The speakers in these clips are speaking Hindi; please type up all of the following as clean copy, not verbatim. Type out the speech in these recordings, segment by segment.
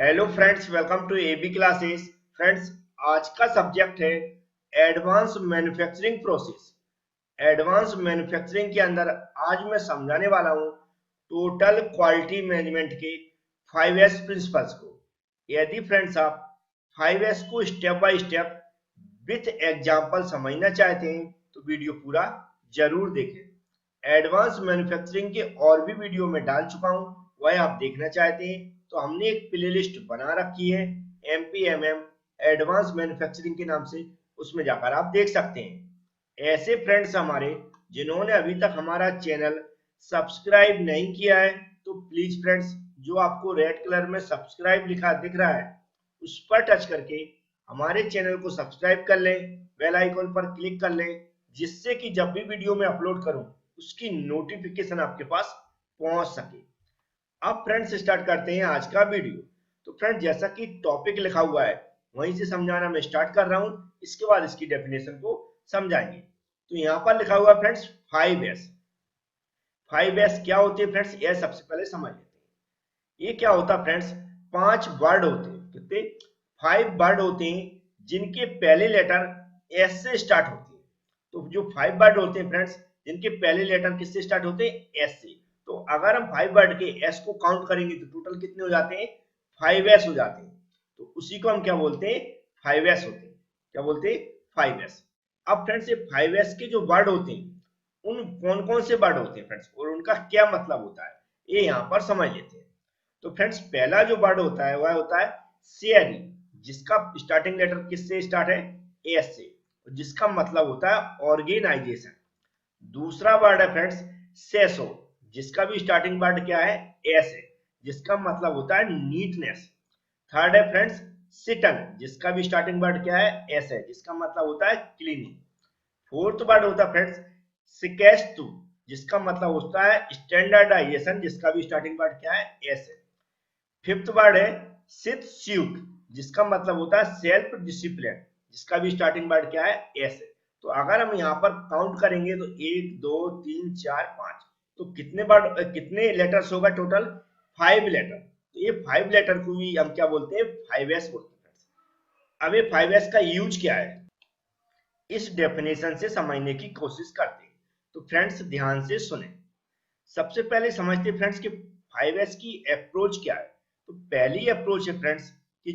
Hello friends, welcome to AB classes. Friends, आज का सब्जेक्ट है advance manufacturing process. Advance manufacturing के अंदर आज मैं समझाने वाला हूँ टोटल क्वालिटी मैनेजमेंट के 5S प्रिंसिपल्स को। यदि फ्रेंड्स आप 5S को step by step with example समझना चाहते हैं तो वीडियो पूरा जरूर देखें। एडवांस मैन्युफैक्चरिंग के और भी वीडियो में डाल चुका हूँ, वह आप देखना चाहते हैं तो हमने एक प्लेलिस्ट बना रखी है MPMM एडवांस मैन्युफैक्चरिंग के नाम से, उसमें जाकर आप देख सकते हैं। ऐसे फ्रेंड्स हमारे जिन्होंने अभी तक हमारा चैनल सब्सक्राइब नहीं किया है तो प्लीज फ्रेंड्स, जो आपको रेड कलर में सब्सक्राइब लिखा दिख रहा है उस पर टच करके हमारे चैनल को सब्सक्राइब कर लें, बेल आइकन पर क्लिक कर लें, जिससे कि जब भी वीडियो में अपलोड करूं उसकी नोटिफिकेशन आपके पास पहुंच सके। अब फ्रेंड्स स्टार्ट करते हैं आज का वीडियो। तो फ्रेंड्स, जैसा कि टॉपिक लिखा हुआ है वहीं से समझाना मैं स्टार्ट कर रहा हूं, इसके बाद इसकी डेफिनेशन को समझाएंगे। तो यहाँ पर लिखा हुआ फ्रेंड्स 5S। 5S क्या होती है फ्रेंड्स, यह सबसे पहले समझ लेते हैं। ये क्या होता है फ्रेंड्स, 5 वर्ड होते हैं। कितने? 5 वर्ड होते हैं जिनके पहले लेटर एस से स्टार्ट होते हैं। तो जो 5 वर्ड होते हैं फ्रेंड्स, जिनके पहले लेटर किससे स्टार्ट होते हैं? एस से। तो अगर हम 5 वर्ड के एस को काउंट करेंगे तो टोटल कितने हो जाते हैं? 5S हो जाते हैं। तो उसी को हम क्या बोलते हैं? 5S होते हैं। क्या बोलते हैं? 5S। अब फ्रेंड्स, ये 5S के जो वर्ड होते हैं उन कौन कौन से वर्ड होते हैं फ्रेंड्स, और उनका क्या मतलब होता है, ये यहाँ पर समझ लेते हैं। तो फ्रेंड्स, पहला जो वर्ड होता है वह होता है शेयरी, जिसका स्टार्टिंग लेटर किससे स्टार्ट है? एस से, जिसका मतलब होता है ऑर्गेनाइजेशन। दूसरा वर्ड है फ्रेंड्स सेसो, जिसका भी स्टार्टिंग वर्ड क्या है? एस है, जिसका मतलब होता है नीटनेस। थर्ड है फ्रेंड्स सिटन, जिसका भी स्टार्टिंग वर्ड क्या है? एस है, जिसका मतलब होता है क्लीनिंग। फोर्थ वर्ड होता है फ्रेंड्स सिकेस्तु, जिसका मतलब होता है स्टैंडर्डाइजेशन, जिसका भी स्टार्टिंग वर्ड क्या है? एस है। फिफ्थ वर्ड है सिथ स्यूक, जिसका मतलब होता है सेल्फ डिसिप्लिन, जिसका भी स्टार्टिंग वर्ड क्या है? एस है। तो अगर हम यहाँ पर काउंट करेंगे तो 1 2 3 4 5, तो कितने वर्ड, कितने लेटर्स होगा टोटल? 5 लेटर। तो ये 5 लेटर को भी हम क्या बोलते हैं? 5S बोलते हैं। अब ये 5S का यूज क्या है, इस डेफिनेशन से समझने की कोशिश करते हैं। तो फ्रेंड्स ध्यान से सुने। सबसे पहले समझते फ्रेंड्स कि 5S की अप्रोच क्या है। तो पहली अप्रोच है फ्रेंड्स कि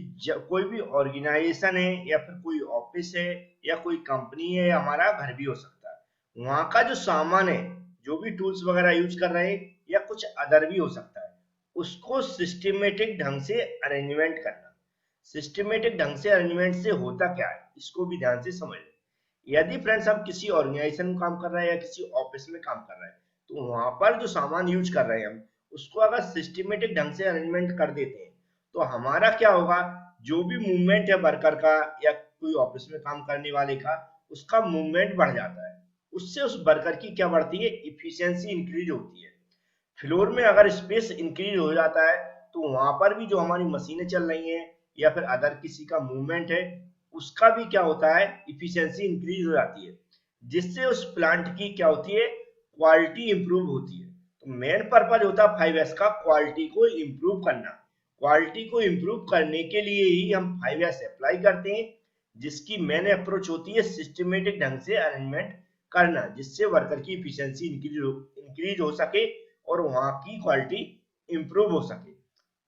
कोई भी ऑर्गेनाइजेशन है या फिर कोई ऑफिस है या कोई कंपनी है, हमारा घर भी हो सकता है, वहां का जो सामान है, जो भी टूल्स वगैरह यूज कर रहे हैं या कुछ अदर भी हो सकता है, उसको सिस्टमेटिक ढंग से अरेंजमेंट करना। सिस्टमेटिक ढंग से अरेंजमेंट से होता क्या है, इसको भी ध्यान से समझ लें। यदि फ्रेंड्स हम किसी ऑर्गेनाइजेशन में काम कर रहे हैं या किसी ऑफिस में काम कर रहे हैं, तो वहां पर जो सामान यूज कर रहे हैं हम, उसको अगर सिस्टमेटिक ढंग से अरेंजमेंट कर देते हैं तो हमारा क्या होगा, जो भी मूवमेंट है वर्कर का या कोई ऑफिस में काम करने वाले का, उसका मूवमेंट बढ़ जाता है। उससे उस वर्कर की क्या बढ़ती है? इफिशियंसी इंक्रीज होती है। फ्लोर में अगर स्पेस इंक्रीज हो जाता है तो वहां पर भी जो हमारी मशीनें चल रही हैं या फिर अदर किसी का मूवमेंट है, उसका भी क्या होता है? इफिशियंसी इंक्रीज हो जाती है, जिससे उस प्लांट की क्या होती है? क्वालिटी इंप्रूव होती है। तो मेन पर्पज होता है 5S का क्वालिटी को इंप्रूव करना। क्वालिटी को इंप्रूव करने के लिए ही हम 5S अप्लाई करते हैं, जिसकी मेन अप्रोच होती है सिस्टमेटिक ढंग से अरेंजमेंट करना, जिससे वर्कर की इफिशियंसी इंक्रीज हो सके और वहां की क्वालिटी इंप्रूव हो सके।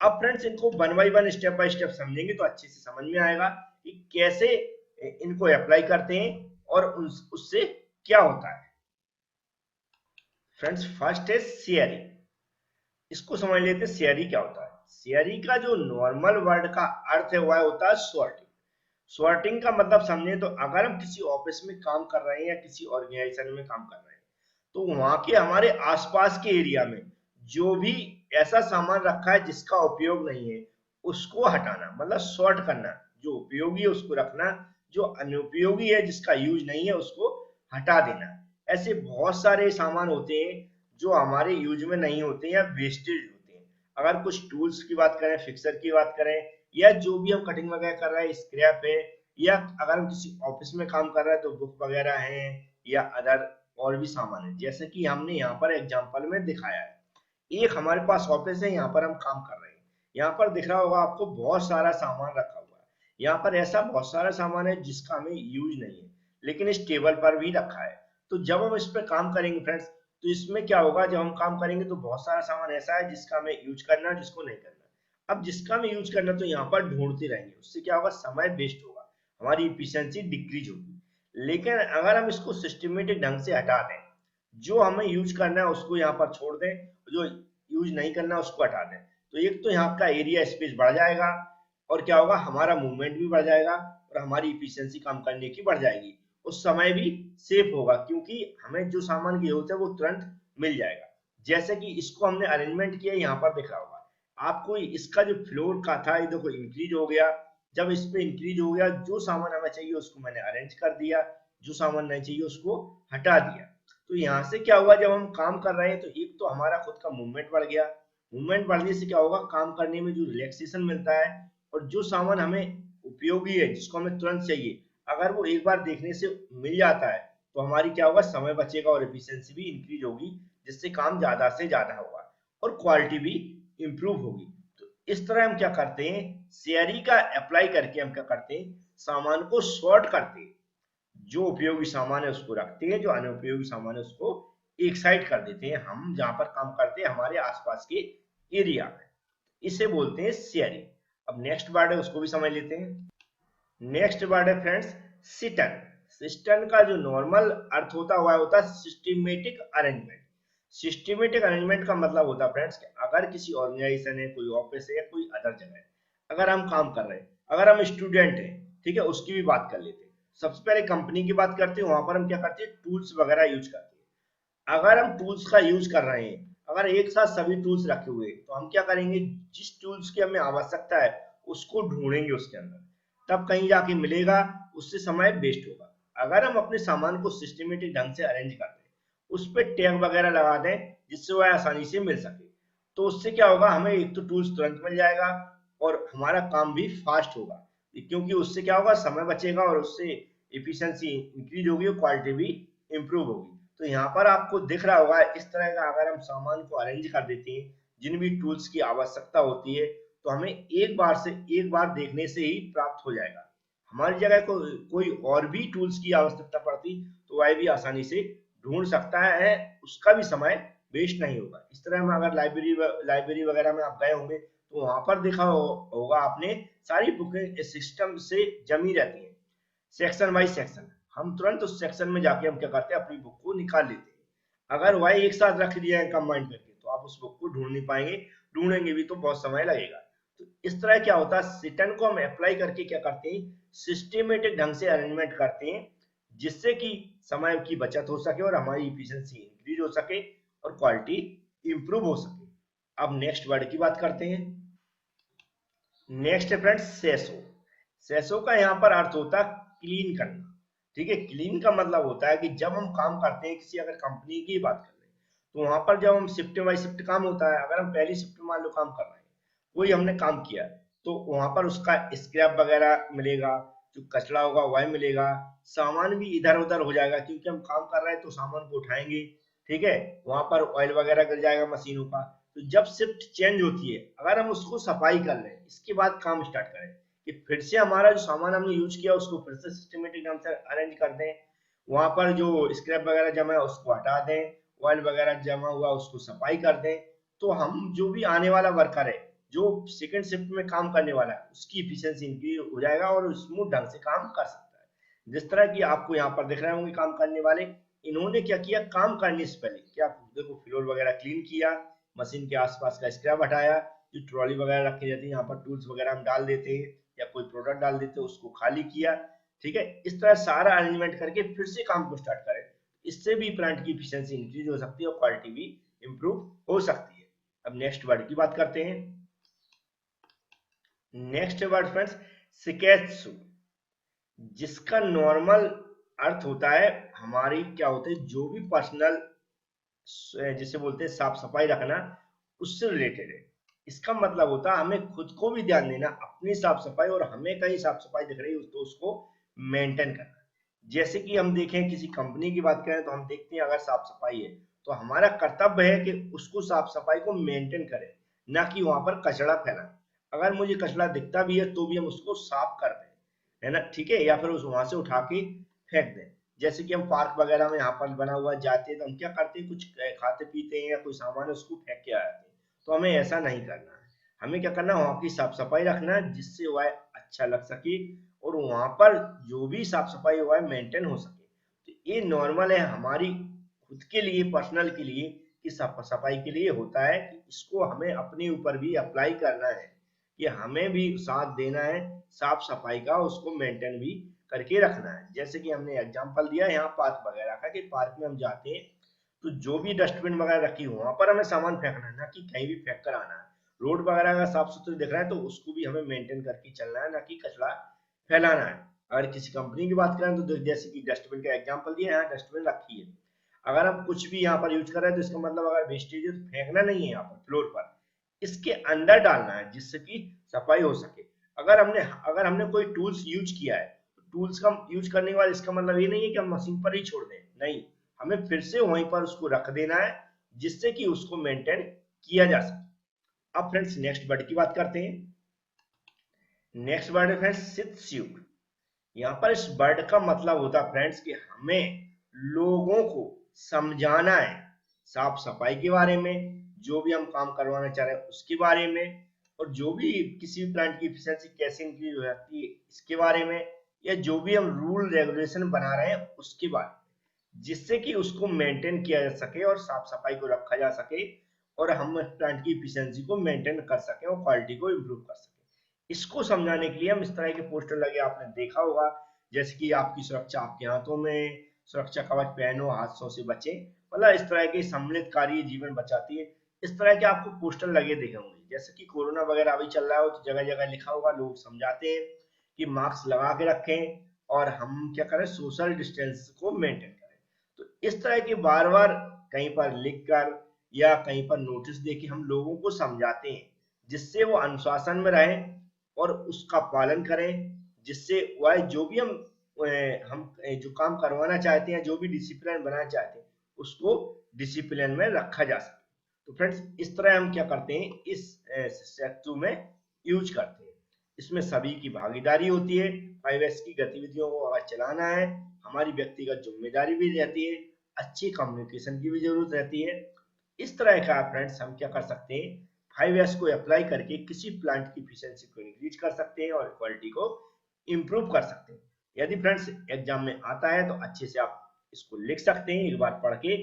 अब फ्रेंड्स इनको one by one step by step समझेंगे तो अच्छे से समझ में आएगा कि कैसे इनको अप्लाई करते हैं और उससे क्या होता है। फ्रेंड्स, फर्स्ट है शेयरिंग। इसको समझ लेते हैं शेयरी क्या होता है। शेयरी का जो नॉर्मल वर्ड का अर्थ है वह होता है सॉर्टिंग। सॉर्टिंग का मतलब समझे तो अगर हम किसी ऑफिस में काम कर रहे हैं या किसी ऑर्गेनाइजेशन में काम कर रहे हैं, तो वहां के हमारे आसपास के एरिया में जो भी ऐसा सामान रखा है जिसका उपयोग नहीं है, उसको हटाना, मतलब सॉर्ट करना। जो उपयोगी है उसको रखना, जो अनुपयोगी है जिसका यूज नहीं है उसको हटा देना। ऐसे बहुत सारे सामान होते हैं जो हमारे यूज में नहीं होते या वेस्टेज होते हैं। अगर कुछ टूल्स की बात करें, फिक्सर की बात करें, या जो भी हम कटिंग वगैरह कर रहे हैं स्क्रैप है, या अगर हम किसी ऑफिस में काम कर रहे हैं तो बुक वगैरह है या अदर और भी सामान है, जैसे कि हमने यहाँ पर एग्जांपल में दिखाया है। एक हमारे पास ऑफिस है, यहाँ पर हम काम कर रहे हैं, यहाँ पर दिख रहा होगा आपको बहुत सारा सामान रखा हुआ है। यहाँ पर ऐसा बहुत सारा सामान है जिसका हमें यूज नहीं है, लेकिन इस टेबल पर भी रखा है। तो जब हम इस पर काम करेंगे फ्रेंड्स, तो इसमें क्या होगा, जब हम काम करेंगे तो बहुत सारा सामान ऐसा है जिसका हमें यूज करना है, जिसको नहीं करना। अब जिसका हमें यूज करना तो यहाँ पर ढूंढते रहेंगे, उससे क्या होगा, समय वेस्ट होगा, हमारी इफिशियंसी डिक्रीज होगी। लेकिन अगर हम इसको सिस्टमेटिक ढंग से हटा दें, जो हमें यूज करना है उसको यहाँ पर छोड़ दें, जो यूज नहीं करना है उसको हटा दें, तो एक तो यहाँ का एरिया स्पेस बढ़ जाएगा, और क्या होगा, हमारा मूवमेंट भी बढ़ जाएगा, और हमारी इफिशियंसी काम करने की बढ़ जाएगी, उस समय भी सेफ होगा, क्योंकि हमें जो सामान की जरूरत है वो तुरंत मिल जाएगा। जैसे कि इसको हमने अरेंजमेंट किया, यहाँ पर दिख रहा होगा आपको, इसका जो फ्लोर का था ये देखो इंक्रीज हो गया। जब इस पे इंक्रीज हो गया, जो सामान हमें चाहिए उसको मैंने अरेंज कर दिया, जो सामान नहीं चाहिए उसको हटा दिया। तो यहाँ से क्या हुआ, जब हम काम कर रहे हैं तो एक तो हमारा खुद का मूवमेंट बढ़ गया, मूवमेंट बढ़ने से क्या होगा, काम करने में जो रिलैक्सेशन मिलता है, और जो सामान हमें उपयोगी है, जिसको हमें तुरंत चाहिए, अगर वो एक बार देखने से मिल जाता है, तो हमारी क्या होगा, समय बचेगा और एफिशिएंसी भी इंक्रीज होगी, जिससे काम ज्यादा से ज्यादा होगा और क्वालिटी भी इंप्रूव होगी। तो इस तरह हम क्या करते हैं, शेयरिंग का अप्लाई करके हम क्या करते हैं, सामान को सॉर्ट करते हैं, जो उपयोगी सामान है उसको रखते हैं, जो अनुपयोगी सामान है उसको एक साइड कर देते हैं, हम जहां पर काम करते हैं हमारे आसपास के एरिया में। इसे बोलते हैं शेयरिंग। अब नेक्स्ट वर्ड है उसको भी समझ लेते हैं। नेक्स्ट वर्ड है फ्रेंड्स सिस्टम। सिस्टम का जो नॉर्मल अर्थ होता है सिस्टमेटिक अरेंजमेंट। सिस्टमेटिक अरेंजमेंट का मतलब होता है फ्रेंड्स कि अगर किसी ऑर्गेनाइजेशन है, कोई ऑफिस है या कोई अदर जगह है, अगर हम काम कर रहे हैं, अगर हम स्टूडेंट हैं, ठीक है, उसकी भी बात कर लेते हैं। सबसे पहले कंपनी की बात करते हैं, वहां पर हम क्या करते हैं, टूल्स वगैरह यूज करते हैं। अगर हम टूल्स का यूज कर रहे हैं, अगर एक साथ सभी टूल्स रखे हुए हैं, तो हम क्या करेंगे, जिस टूल्स की हमें आवश्यकता है उसको ढूंढेंगे उसके अंदर, तब कहीं जाके मिलेगा, उससे समय वेस्ट होगा। अगर हम अपने सामान को सिस्टमेटिक ढंग से अरेंज कर दें, उस पर टैग वगैरह लगा दें जिससे वह आसानी से मिल सके, तो उससे क्या होगा, हमें एक तो टूल्स तुरंत मिल जाएगा और हमारा काम भी फास्ट होगा, क्योंकि उससे क्या होगा, समय बचेगा और उससे एफिशिएंसी इंक्रीज होगी और क्वालिटी भी इंप्रूव होगी। तो यहाँ पर आपको दिख रहा होगा, इस तरह का अगर हम सामान को अरेंज कर देते हैं, जिन भी टूल्स की आवश्यकता होती है, तो हमें एक बार देखने से ही प्राप्त हो जाएगा। हमारी जगह को कोई और भी टूल्स की आवश्यकता पड़ती तो वह भी आसानी से ढूंढ सकता है, उसका भी समय वेस्ट नहीं होगा। इस तरह में अगर लाइब्रेरी वगैरह में आप गए होंगे, तो वहां पर देखा होगा आपने, सारी बुकें सिस्टम से जमी रहती हैं, सेक्शन बाई सेक्शन। हम तुरंत उस सेक्शन में जाके हम क्या करते हैं, अपनी बुक को निकाल लेते हैं। अगर वही एक साथ रख दिया है कंबाइन करके, तो आप उस बुक को ढूंढ नहीं पाएंगे, ढूंढेंगे भी तो बहुत समय लगेगा। तो इस तरह क्या होता है, सिटन को हम अप्लाई करके क्या करते हैं, सिस्टमेटिक ढंग से अरेंजमेंट करते हैं, जिससे कि समय की बचत हो सके और हमारी इफिशियंसी इंक्रीज हो सके और क्वालिटी इंप्रूव हो सके। अब नेक्स्ट वर्ड की बात करते हैं। नेक्स्ट है फ्रेंड्स सेसो। सेसो का यहाँ पर अर्थ होता है क्लीन करना, ठीक है। क्लीन का मतलब होता है कि जब हम काम करते हैं, किसी अगर कंपनी की बात कर रहे हैं, तो वहां पर जब हम शिफ्ट बाई शिफ्ट काम होता है, अगर हम पहली शिफ्ट मान लो काम कर रहे हैं, कोई हमने काम किया, तो वहां पर उसका स्क्रैप वगैरह मिलेगा, जो कचरा होगा वह मिलेगा, सामान भी इधर उधर हो जाएगा, क्योंकि हम काम कर रहे हैं तो सामान को उठाएंगे, ठीक है, वहां पर ऑयल वगैरह गिर जाएगा मशीनों का। तो जब शिफ्ट चेंज होती है, अगर हम उसको सफाई कर लें, इसके बाद काम स्टार्ट करें, कि फिर से हमारा जो सामान हमने यूज किया उसको फिर से सिस्टमेटिक ढंग से अरेंज कर दें, वहां पर जो स्क्रैप वगैरह जमा है उसको हटा दें, ऑयल वगैरह जमा हुआ उसको सफाई कर दें, तो हम जो भी आने वाला वर्कर है, जो सेकंड शिफ्ट में काम करने वाला है, उसकी इफिशियंसी इंक्रीज हो जाएगा और स्मूथ ढंग से काम कर सकता है। जिस तरह की आपको यहाँ पर दिख रहे होंगे काम करने वाले, इन्होंने क्या किया, काम करने से पहले क्या, देखो फ्लोर वगैरह क्लीन किया, मशीन के आसपास का स्क्रैप हटाया, जो ट्रॉली वगैरह रखी जाती है, यहाँ पर टूल्स वगैरह हम डाल देते हैं या कोई प्रोडक्ट डाल देते हैं, उसको खाली किया, ठीक है। इस तरह सारा अरेंजमेंट करके फिर से काम को स्टार्ट करें, इससे भी प्लांट की इफिशियंसी इंक्रीज हो सकती है और क्वालिटी भी इंप्रूव हो सकती है। अब नेक्स्ट वर्ड की बात करते हैं। नेक्स्ट वर्ड फ्रेंड्स सिकेत्सु, जिसका नॉर्मल अर्थ होता है हमारी क्या होते हैं, जो भी पर्सनल, जिसे बोलते हैं साफ सफाई रखना, उससे रिलेटेड है। इसका मतलब होता है हमें खुद को भी ध्यान देना, अपनी साफ सफाई, और हमें कहीं साफ सफाई दिख रही है तो उसको मेंटेन करना। जैसे कि हम देखें किसी कंपनी की बात करें, तो हम देखते हैं अगर साफ सफाई है तो हमारा कर्तव्य है कि उसको साफ सफाई को मेंटेन करें, ना कि वहां पर कचरा फैलाएं। अगर मुझे कचरा दिखता भी है तो भी हम उसको साफ कर दें, है ना, ठीक है, या फिर उस वहां से उठा के फेंक दें। जैसे कि हम पार्क वगैरह में यहाँ पर बना हुआ जाते हैं तो हम क्या करते हैं, कुछ खाते पीते हैं या कोई सामान है उसको फेंक के आ जाते हैं। तो हमें ऐसा नहीं करना है, हमें क्या करना है, वहाँ की साफ सफाई रखना है जिससे वह अच्छा लग सके और वहां पर जो भी साफ सफाई हुआ है मेंटेन हो सके। तो ये नॉर्मल है हमारी खुद के लिए, पर्सनल के लिए, कि साफ सफाई के लिए होता है कि इसको हमें अपने ऊपर भी अप्लाई करना है, कि हमें भी साथ देना है साफ सफाई का, उसको मेंटेन भी करके रखना है। जैसे कि हमने एग्जांपल दिया यहाँ पार्क वगैरह का, कि पार्क में हम जाते हैं तो जो भी डस्टबिन वगैरह रखी हो वहां पर हमें सामान फेंकना है, ना कि कहीं भी फेंक कर आना है। रोड वगैरह का साफ सुथरा दिख रहा है तो उसको भी हमें मेंटेन करके चलना है, ना कि कचरा फैलाना है। अगर किसी कंपनी की बात करें तो जैसे कि डस्टबिन का एग्जांपल दिया, यहाँ डस्टबिन रखी है, अगर हम कुछ भी यहाँ पर यूज कर रहे हैं तो इसका मतलब अगर वेस्टेज है तो फेंकना नहीं है यहाँ पर फ्लोर पर, इसके अंदर डालना है जिससे कि सफाई हो सके। अगर हमने कोई टूल्स यूज किया है, टूल्स का यूज करने के बाद इसका मतलब ये नहीं है कि हम मशीन पर ही छोड़ दें, नहीं, हमें फिर से वहीं पर उसको रख देना है जिससे कि उसको मेंटेन किया जा सके। अब फ्रेंड्स नेक्स्ट वर्ड की बात करते हैं। नेक्स्ट वर्ड है फ्रेंड्स सित्स्यूट। यहाँ पर इस वर्ड का मतलब होता है फ्रेंड्स कि हमें लोगों को समझाना है साफ सफाई के बारे में, जो भी हम काम करवाना चाह रहे हैं उसके बारे में, और जो भी किसी भी प्लांट की इफिशियंसी कैसे इंक्रीज हो जाती है इसके बारे में, या जो भी हम रूल रेगुलेशन बना रहे हैं उसके बारे में, जिससे कि उसको मेंटेन किया जा सके और साफ सफाई को रखा जा सके और हम प्लांट की इफिशियंसी को मेंटेन कर सके और क्वालिटी को इम्प्रूव कर सके। इसको समझाने के लिए हम इस तरह के पोस्टर लगे आपने देखा होगा, जैसे कि आपकी सुरक्षा आपके हाथों में, सुरक्षा कवच पहनो, हादसों से बचे, मतलब इस तरह के सम्मिलित कार्य जीवन बचाती है। इस तरह के आपको पोस्टर लगे दिखे होंगे। जैसे कि कोरोना वगैरह अभी चल रहा हो तो जगह जगह लिखा होगा, लोग समझाते हैं कि मास्क लगा के रखें और हम क्या करें, सोशल डिस्टेंस को मेंटेन करें। तो इस तरह के बार बार कहीं पर लिख कर या कहीं पर नोटिस दे के हम लोगों को समझाते हैं, जिससे वो अनुशासन में रहें और उसका पालन करें, जिससे वह जो भी जो काम करवाना चाहते हैं, जो भी डिसिप्लिन बनाना चाहते हैं उसको डिसिप्लिन में रखा जा सके। तो फ्रेंड्स इस तरह हम क्या करते हैं, इस सेक्टू में यूज करते हैं। इसमें सभी की भागीदारी होती है। 5S की गतिविधियों को अगर चलाना है, हमारी व्यक्तिगत जिम्मेदारी भी रहती है, अच्छी कम्युनिकेशन की भी जरूरत रहती है। इस तरह का फ्रेंड्स हम क्या कर सकते हैं, 5S को अप्लाई करके किसी प्लांट की एफिशिएंसी को इंक्रीज कर सकते हैं और क्वालिटी को इंप्रूव कर सकते हैं। यदि फ्रेंड्स एग्जाम में आता है तो अच्छे से आप इसको लिख सकते हैं एक बार पढ़ के।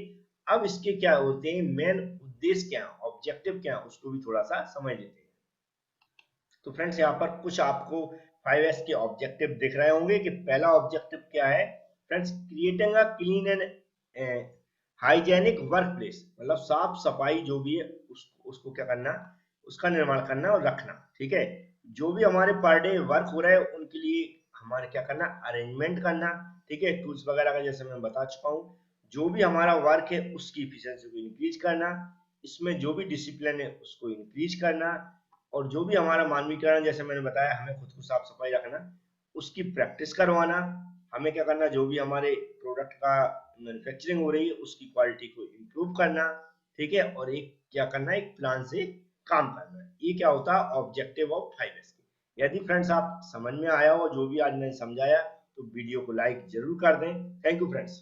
अब इसके क्या होते हैं मेन उद्देश्य, क्या ऑब्जेक्टिव क्या, उसको भी थोड़ा सा समझ लेते हैं। तो फ्रेंड्स यहाँ पर कुछ आपको 5S के ऑब्जेक्टिव दिख रहे होंगे कि पहला ऑब्जेक्टिव क्या है friends, creating a clean and hygienic work place, मतलब साफ सफाई जो भी है उसको क्या करना, उसका निर्माण करना और रखना। ठीक है, जो भी हमारे पर डे वर्क हो रहा है उनके लिए हमारे क्या करना, अरेंजमेंट करना। ठीक है, टूल्स वगैरह का जैसे मैं बता चुका हूँ। जो भी हमारा वर्क है उसकी इफिशियंसी को इंक्रीज करना, इसमें जो भी डिसिप्लिन है उसको इंक्रीज करना, और जो भी हमारा मानवीकरण जैसे मैंने बताया, हमें खुद को साफ सफाई रखना, उसकी प्रैक्टिस करवाना। हमें क्या करना, जो भी हमारे प्रोडक्ट का मैन्युफैक्चरिंग हो रही है उसकी क्वालिटी को इम्प्रूव करना। ठीक है, और एक क्या करना है, एक प्लान से काम करना। ये क्या होता है ऑब्जेक्टिव ऑफ 5S के। यदि फ्रेंड्स आप समझ में आया हो जो भी आज मैंने समझाया तो वीडियो को लाइक जरूर कर दें। Thank you friends.